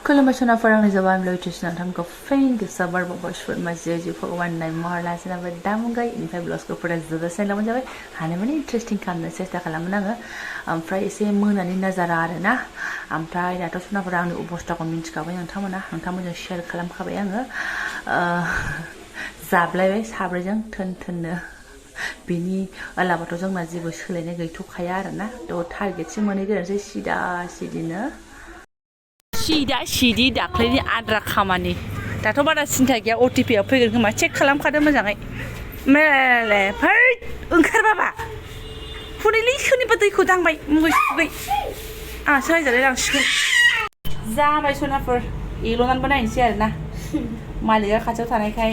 खुलुमबाय सनाफोर आंनि Jobanivlog नोंथांखौ फिन गोसोबार बयसफोर माजे भगवान नाय महर लासिनाबो दामुगाय इनिफ्राय ब्लगखौ फरायजोबजासे लामोन जाबाय हानायमानि इन्टारेस्टिं खालामनो सेस्था खालामोन आङो ओमफ्राय एसे मोनानि नाजारा आरोना ओमफ्राय दाथ' सनाफोर आंनि अबस्थाखौ मिन्थिखाबाय नोंथांमोनजों शेयार खालामखाबाय आङो जाब्लायबाय साब्रैजों थोन बिनि अलाबाथ' जोंना जेबो सोलायनाय गैथ'खाया आरोना थ' टारगेटसिम मोनहैग्रोनोसै सिदा सिदि दाख्लैनि आद्रा खामानि दाथ' बारा सिन्था गैया OTP-आ फैगोन खोमा चेक खालामखादो मोजाङै मेले फै ओंखारबाबा फुनैलै सोरनिबा दैखौ दांबाय मुगै आंहासो रायजालाय लांसिगोन जाबाय सनाफोर एल'नानैबो नायनोसै आरोना मालिकआ खाथियाव थानायखाय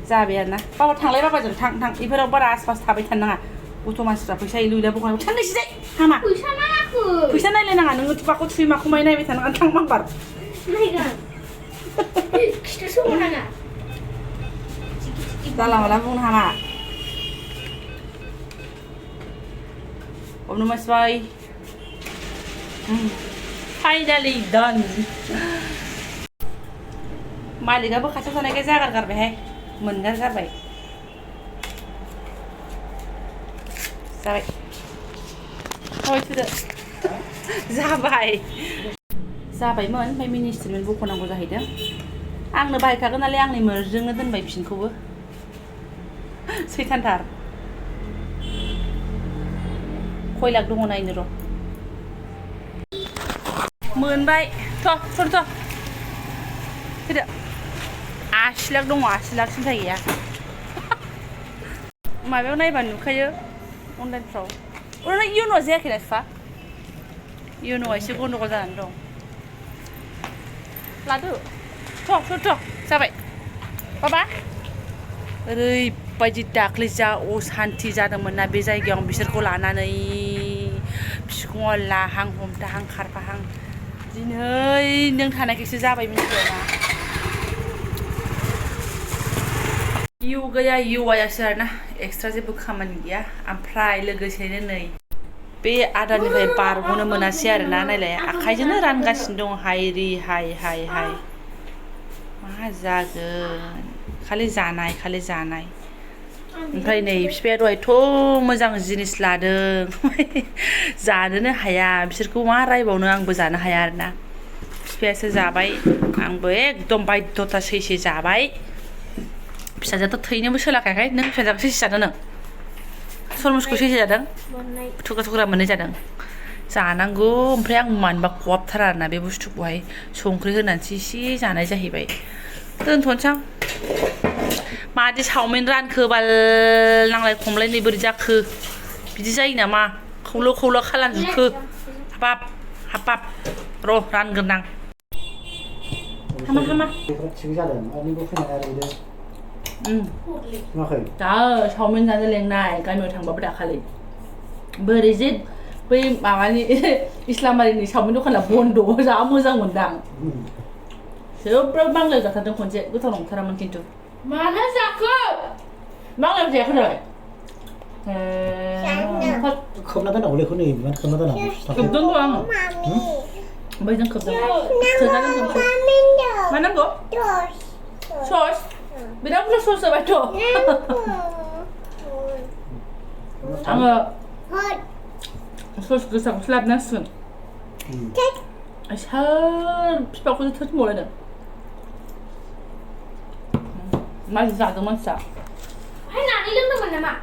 जाबाय आरोना बाबा थांलाय बाबाजों थां बेफोराव बारा आसपास थाबाय थानो नाङा गथ' मानसिफ्रा फैसा एलु एला बखनायाव थांनोसै हामा फैसा नायलाय नाङा नोङो थुबाखौ थुयै माखौ माय नायबाय थानाङा थां माबार खिथु सोमो नाङा जाला माला बुंनो हामा Om Namah Shivaya Finally done मालिकआबो खाथियाव थानायखाय जागारगारबायहाय मोनगारगारबाय जाबायमोन ओमफ्राय मिनि स्टेटमेन्ट बख'नांगौ जाहैदों आंनो बाहायखागोन नालाय आंनि मोरजोंनो दोनबाय फिनखौबो सैथानथार खय लाख दङ नायनो र' मोनबाय थ' फैदो 80 लाख दङ 80 लाख सिन्था गैया माबायाव नायबा नुखायो अनलाइनफ्राव ओरैनो इउन'आ जायाखै ना फिफा इउन'आ एसे गन्डगल जानानै दं लादो थ' जाबाय बाबा ओरैबायदि दाख्लै जा असान्ति जादोंमोन ना बे जायगायाव बिसोरखौ लानानै बिखुङाव लाहां हमथाहां खारफाहां दिनै नों थानायखायसो जाबाय मिन्थिबायना इउ गैया इउ आयासो आरोना एक्सट्रा जेबो खामानि गैया ओमफ्राय लोगोसेनो नै बे आदारनिफ्राय बारग'नो मोनासै आरोना नायलाय आखाइजोंनो रानगासिनो दं हायरि हाय मा जागोन खालि जानाय ओमफ्राय नै बिफाया दहायथ' मोजां जिनिस लादों जानोनो हाया बिसोरखौ मा रायबावनो आंबो जानो हाया आरोना बिफायासो जाबाय आंबो एकदम बायद्ध'था सैसे जाबाय फिसाजोआथ' थैनोबो सोलाखायाखै नों फिसाजोखौ सैसे जादों नों सरमुसखौ सैसे जादों थुख्रा मोननै जादों जानांगौ ओमफ्राय आं मानोबा खहाबथारा आरोना बे बुस्थुखौहाय संख्रि होनानैसो एसे जानाय जाहैबाय दोनथ'नोसै आं मादि चावमिन रानखो बाल नांलाय खमलाय नै बोरै जाखो बिदि जायो नामा खौल' खालामजोबखो हाबाब र' रानग्रोनां हामा दा चावमिन जानो लेंनाय गामियाव थांबाबो दाखालि बोरै जे बै माबानि इस्लामारिनि चावमिन दखाना बन्द' जा मोजां मोनदां जोबोद बांलायाव जाथारदों खनसे गोथाव नंथारामोन खिन्थु माला जाखो बांलायाव जायाखै नालाय खोबना दोननांगौलै बेखौ नै खोबना दोननांगौ खोबदों आं बैजों खोबदों खोबजागोन मा नांगौ सस बिराद बुरजा सस जाबायथ' आङो सस गोसाखौसो लाबोनांसिगोन सोर बिफाखौसो थोरथिंबावलायदों माजों जादों मानसिया नानै लोंदोंमोन नामा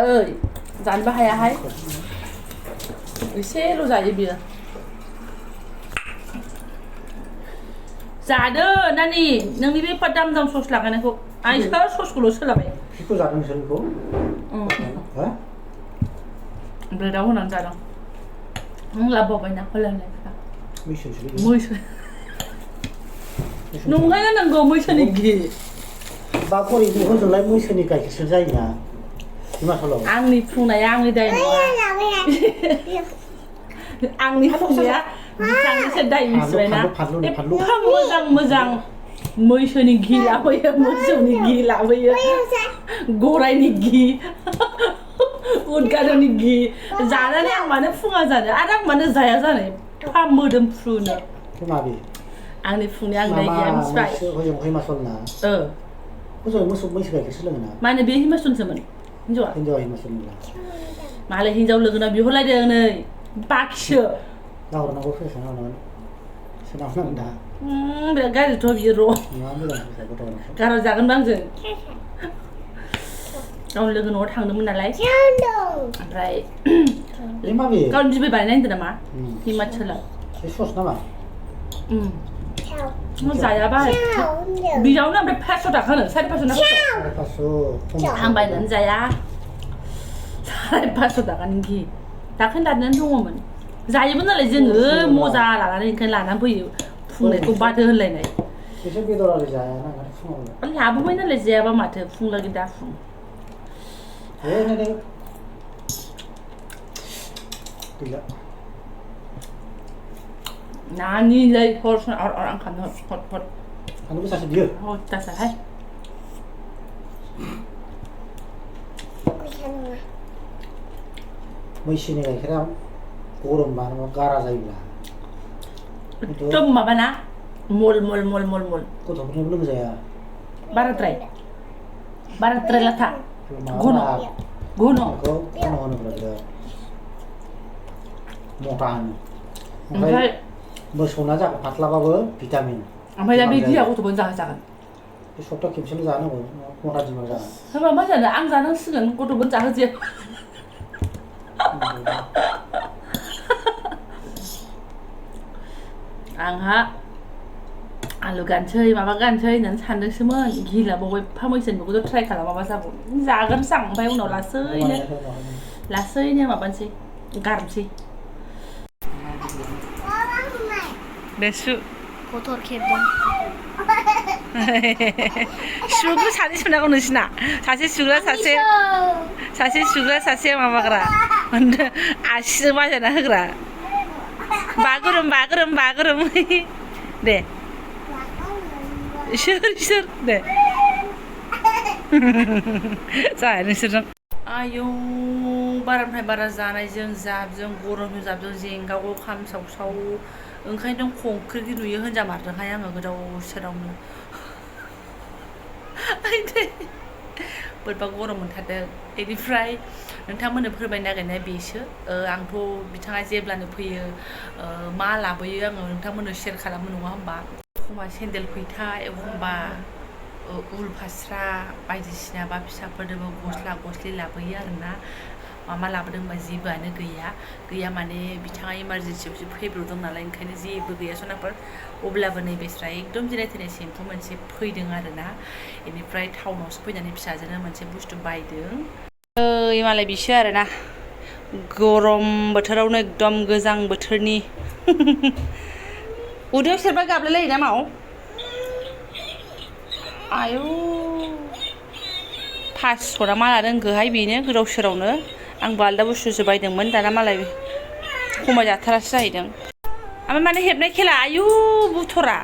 ओइ जानोबो हायाहाय एसेल' जायो बियो जादो नानि नोंनि बे दाम सस लागायनायखौ आं सोर ससखौल' सोलाबाय बेखौ जादों नोंसोरखौ ब्रेडाव होनानै जादों नों लाबोबावबायना हलायनाय मैसो नंखायनो नांगौ मैसोनि घि बाखरि बेखौजोंलाय मैसोनि गाइखेरसो जायोना हिमाचलाव आंनि फुंनाया आंनि दाय नङा आंनि फुंनाया बिथांनिसो दाय मिथिबायना एफा मोजां मैसोनि घि लाबोयो मोसौनि घि लाबोयो गराइनि घि उदगारनि घि जानानै आं मानो फुङा जानो आरो आं मानो जाया जानो फा मोदोमफ्रुनो माबे आंनि फुंनि आंनि घिया मिथिबाय हजों हिमाचलना हजों मैसो गाइखेरसो लोङोना माने बे हिमाचलसोमोन हिन्जावा हिमाचलनिब्ला मालाय हिन्जाव लोगोना बिहरलायदों नै बाखिसो नाहरनांगौ फैसा नाहरनांगोन सोनाहरनांगोन दा बिराद गाज्रिथ' बियो र' मा मोजां फैसा गोथाव गाराव जागोनबा आंजों गावनि लोगो न'आव थांदोंमोन नालाय ओमफ्राय गावनि बिबै बानायना होनदों नामा हिमाचलाव बे सस नामा जायाबा बेयावनो ओमफ्राय 500 थाखानो 550 ना 500 आं बायनानै जाया 550 थाखानि घि दाखालि लानानै दङमोन जायोमोन नालाय जोङो मजा लानानै ओंखायनो लानानै फैयो फुंनायखौ बाथो होनलायनाय बिसोर बेदर आरि जायाना फुङाव लाबोबाय नालाय जायाबा माथो फुंलागि दा फुं गैला नानिलै हर आं खानो हर आंबो सासे बियो दासाहाय मैसोनि गाइखेरा गरमबा गारा जायोब्ला एकदम माबाना मल गथ'फोरनोबो लोंजाया बाराद्राय लाथा घन होनोब्ला बिराद मथा होनो ओमफ्राय मोसौना जागोन फाथ्लाबाबो भिटामिन ओमफ्राय दा बे घिया गथ'फोरनो जाहोजागोन बे सप्ता खेबसेल' जानांगौ मथा दिमाग जागोन होनबा मा जानो आं जानांसिगोन गथ'फोरनो जाहोजाया आंहा आलु गानसै माबा गानसै होननानै सानदोंसोमोन घि लाबावबाय एफा मैसोनिखौथ' ट्राइ खालामाबा जागौ जागोनसो आं ओमफ्राय उनाव लासैनो माबानोसै गारनोसै देसु गथ'र खेबदों सुग्रा सानै सुनांगौ नोंसिना सासे सुग्रा सासे माबाग्रा आसिजों बाजायना होग्रा बागोरोम दे इसोर दे जाया नोंसोरजों आयौ बारानिफ्राय बारा जानायजों जाबजों गरमजों जाबजों जेंगावो खामसावसाव ओंखायनो खंख्रिखि नुयो होनजामारदोंहाय आङो गोदाव सोरावनो बोरैबा गरम मोनथारदों बेनिफ्राय नोंथांमोननो फोरमायनो नागिरनाया बेसो आंथ' बिथाङा जेब्लानो फैयो मा लाबोयो आङो नोंथांमोननो शेयार खालामो नङा होमबा एखमबा सेन्देल फैथा एखमबा उल फास्रा बायदिसिना बा फिसाफोरनोबो गस्ला लाबोयो आरोना मा लाबोदों होनबा जेबोआनो गैया माने बिथाङा इमारजेन्सियावसो फैब्रबदों नालाय ओंखायनो जेबो गैया सनाफोर अब्लाबो नैबेस्रा एकदम जिराय थेनाय सेम्पु मोनसे फैदों आरोना बेनिफ्राय टाउनावसो फैनानै फिसाजोनो मोनसे बुस्थु बायदों मालाय बिसो आरोना गरम बोथोरावनो एकदम गोजां बोथोरनि उदैयाव सेरबा गाबलायलायो ना माव आयौ 500 मा लादों गोहाय बेनो गोदाव सोरावनो आंबो आलदा बुस्थुसो बायदोंमोन दाना मालाय खमायजाथारासो जाहैदों ओमफ्राय माने हेबनाय खेला आयु बुथरा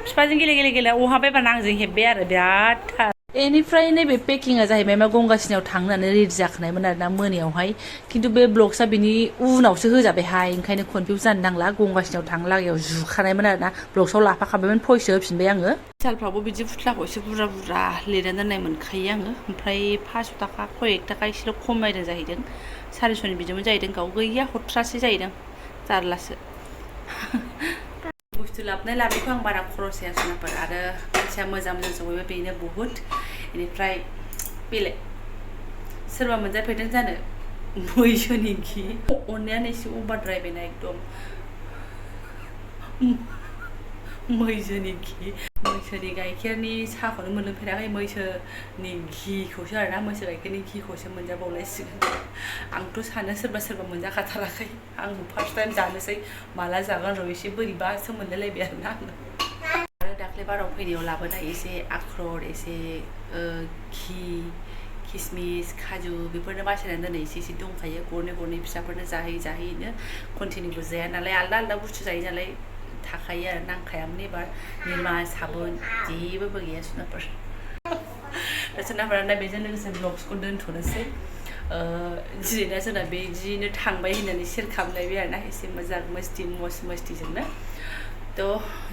बिफाजों गेले अहाबायबा आंजों हेब्बाय आरो बिराद थार बेनिफ्राय नैबे पेकिंआ जाहैबाय मा गंगासिनाव थांनानै रेडि जाखानायमोन आरोना मोनायावहाय खिन्थु बे ब्लक्सआ बिनि उनावसो होजाबायहाय ओंखायनो कनफिउज जानो नांला गंगासिनाव थांनो लागायाव जुखानायमोन आरोना ब्लक्सआव लाफाखाबायमोन फैसो होफिनबाय आङो सालफ्रावबो बिदि फुथलाखौ एसे बुरजा लिरना दोननाय मोनखायो आङो ओमफ्राय 500 थाखा खय 1 थाखा एसेल' खमायदों जाहैदों 400नि बिदिमोन जाहैदों गाव गैया हरथ्रासै जाहैदों जारलासो बुस्थु लाबोनायखौ आं बारा खरस जाया सोनाफोर आरो मानसिया मोजां सौहैबा बेनो बहुद बेनिफ्राय बेलाय सोरबा मोनजाफेरदों जानो मैसोनि घि अननायानो एसे अभारद्रायबायना एकदम मैसोनि घि मैसोनि गाइखेरनि साहाखौनो मोनलोंफेराखै मैसोनि घिखौसो आरोना मैसो गाइखेरनि घिखौसो मोनजाबावलायसिगोन आंथ' सानो सोरबा मोनजाखाथाराखै आंबो फार्स्ट टाइम जानोसै माला जागोन र' एसे बोरैबासो मोनलायलायबाय आरोना आरो दाख्लै बाराव फैनायाव लाबोनाय एसे आख्रट एसे घि किसमिस काजु बेफोरनो बासायनानै दोनै एसे दंखायो गरनै फिसाफोरनो जाहैनो कन्टिनिउबो जाया नालाय आलदा बुस्थु जायो नालाय थाखायो आरो नांखायामोन एबार निरमा साबोन जेबो गैया सोनाफोर दा सोनाफोरा बेजों लोगोसे ब्लग्सखौ दोनथ'नोसै दिनैना जोंना बिदिनो थांबाय होननानै शेयार खालामलायबाय आरोना एसे मोजां मस्तिजोंनो थ'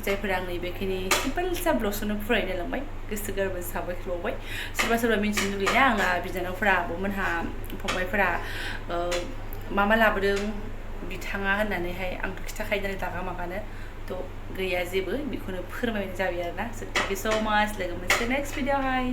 जायफोरा आंनि बेखिनि सिम्पोल सा ब्लगखौनो फरायनो लांबाय गोसो गोरबो साबायखर बावबाय सोरबा मिन्थिनो लुगैयोना आंना बिनानावफोरा आब'मोनहा फंबायफोरा मा लाबोदों बिथाङा होननानैहाय आंथ' खिथाखायो नालाय दागा मागानो थ' गैया जेबो बेखौनो फोरमायनाय जाबाय आरोना स' थेंक इउ स' माच लोगो मोनसे नेक्स्ट भिडिअ'हाय